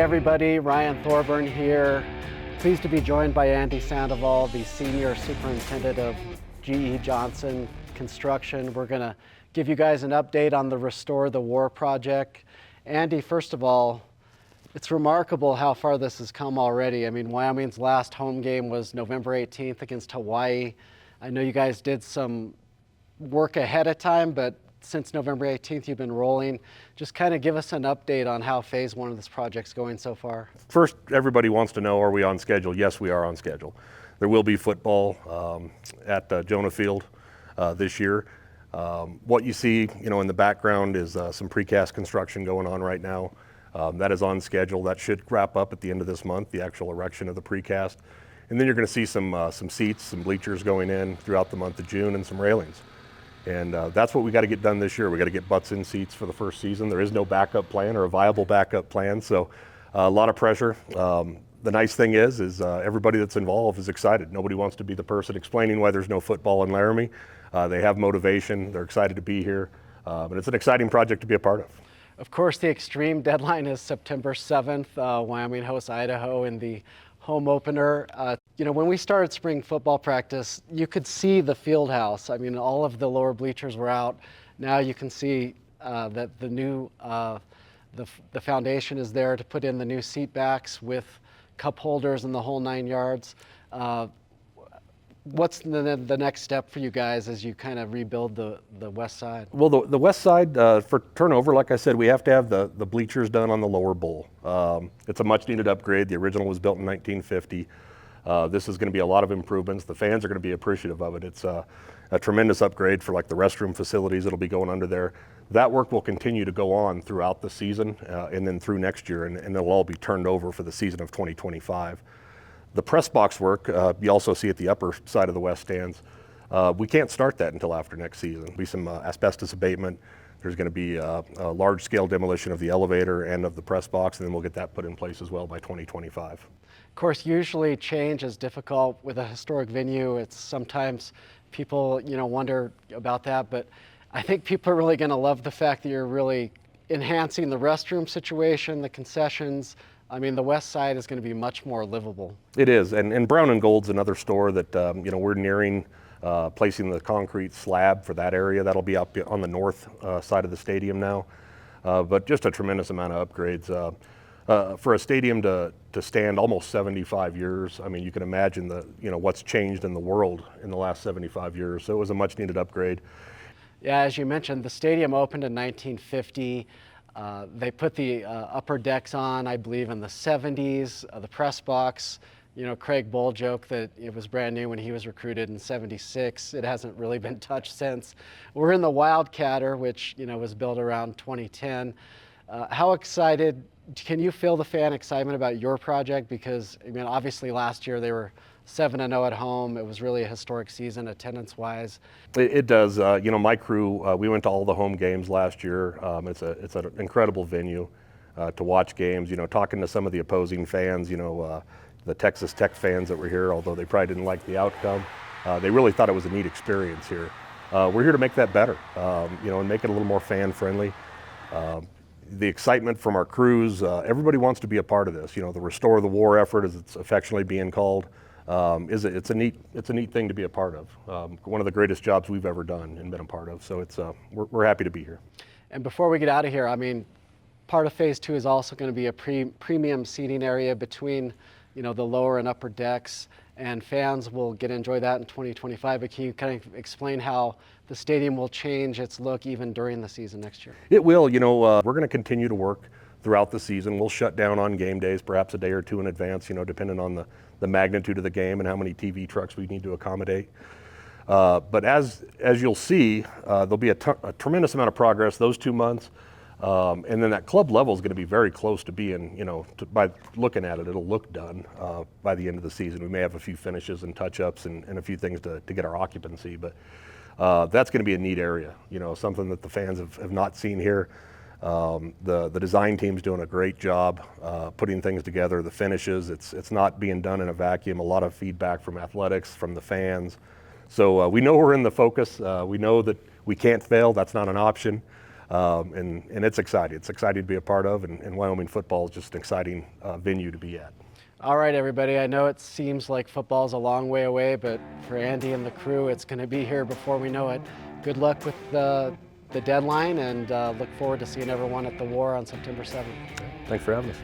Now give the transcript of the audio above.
everybody, Ryan Thorburn here. Pleased to be joined by Andy Sandoval, the Senior Superintendent of GE Johnson Construction. We're gonna give you guys an update on the Restore the War project. Andy, first of all, it's remarkable how far this has come already. I mean, Wyoming's last home game was November 18th against Hawaii. I know you guys did some work ahead of time, but since November 18th, you've been rolling. Just kind of give us an update on how phase one of this project's going so far. First, everybody wants to know, are we on schedule? Yes, we are on schedule. There will be football at Jonah Field this year. What you see, in the background is some precast construction going on right now. That is on schedule. That should wrap up at the end of this month, the actual erection of the precast. And then you're going to see some seats, some bleachers going in throughout the month of June, and some railings. And that's what we got to get done this year. We got to get butts in seats for the first season. There is no backup plan or a viable backup plan, so a lot of pressure. The nice thing is everybody that's involved is excited. Nobody wants to be the person explaining why there's no football in Laramie. They have motivation. They're excited to be here. But it's an exciting project to be a part of. Of course, the extreme deadline is September 7th. Wyoming hosts Idaho in the home opener. When we started spring football practice, you could see the field house. I mean, all of the lower bleachers were out. Now you can see that the new, the foundation is there to put in the new seat backs with cup holders and the whole 9 yards. What's the next step for you guys as you kind of rebuild the west side? Well, the west side, for turnover, like I said, we have to have the bleachers done on the lower bowl. It's a much needed upgrade. The original was built in 1950. This is going to be a lot of improvements. The fans are going to be appreciative of it. It's a tremendous upgrade for like the restroom facilities that'll be going under there. That work will continue to go on throughout the season and then through next year, and it'll all be turned over for the season of 2025. The press box work, you also see at the upper side of the west stands. We can't start that until after next season. There'll be some asbestos abatement. There's going to be a large-scale demolition of the elevator and of the press box, and then we'll get that put in place as well by 2025. Of course, usually change is difficult with a historic venue. It's sometimes people, wonder about that, but I think people are really going to love the fact that you're really enhancing the restroom situation, the concessions. I mean, the west side is going to be much more livable. It is, and Brown and Gold's another store that we're nearing placing the concrete slab for that area. That'll be up on the north side of the stadium now, but just a tremendous amount of upgrades. For a stadium to stand almost 75 years, I mean, you can imagine what's changed in the world in the last 75 years. So it was a much needed upgrade. Yeah, as you mentioned, the stadium opened in 1950. They put the upper decks on, I believe, in the 70s. The press box, Craig Bull joked that it was brand new when he was recruited in 76. It hasn't really been touched since. We're in the Wildcatter, which was built around 2010. How excited, can you feel the fan excitement about your project? Because, I mean, obviously last year they were 7-0 at home. It was really a historic season attendance-wise. It does. My crew, we went to all the home games last year. It's an incredible venue to watch games. Talking to some of the opposing fans, the Texas Tech fans that were here, although they probably didn't like the outcome, they really thought it was a neat experience here. We're here to make that better, and make it a little more fan-friendly. The excitement from our crews, everybody wants to be a part of this. The Restore the War effort, as it's affectionately being called, it's a neat thing to be a part of. One of the greatest jobs we've ever done and been a part of. So we're happy to be here. And before we get out of here, I mean, part of phase two is also going to be a premium seating area between, the lower and upper decks, and fans will get to enjoy that in 2025. But can you kind of explain how the stadium will change its look even during the season next year? It will. We're going to continue to work throughout the season. We'll shut down on game days, perhaps a day or two in advance, depending on the magnitude of the game and how many TV trucks we need to accommodate. But as you'll see, there'll be a tremendous amount of progress those 2 months. And then that club level is going to be very close to being, by looking at it, it'll look done by the end of the season. We may have a few finishes and touch-ups and a few things to get our occupancy, but that's going to be a neat area, something that the fans have not seen here. The design team's doing a great job putting things together, the finishes. It's not being done in a vacuum. A lot of feedback from athletics, from the fans. So we know we're in the focus. We know that we can't fail. That's not an option. and it's exciting. It's exciting to be a part of, and Wyoming football is just an exciting venue to be at. All right, everybody, I know it seems like football's a long way away, but for Andy and the crew, it's going to be here before we know it. Good luck with the deadline, and look forward to seeing everyone at the War on September 7th. Thanks for having us.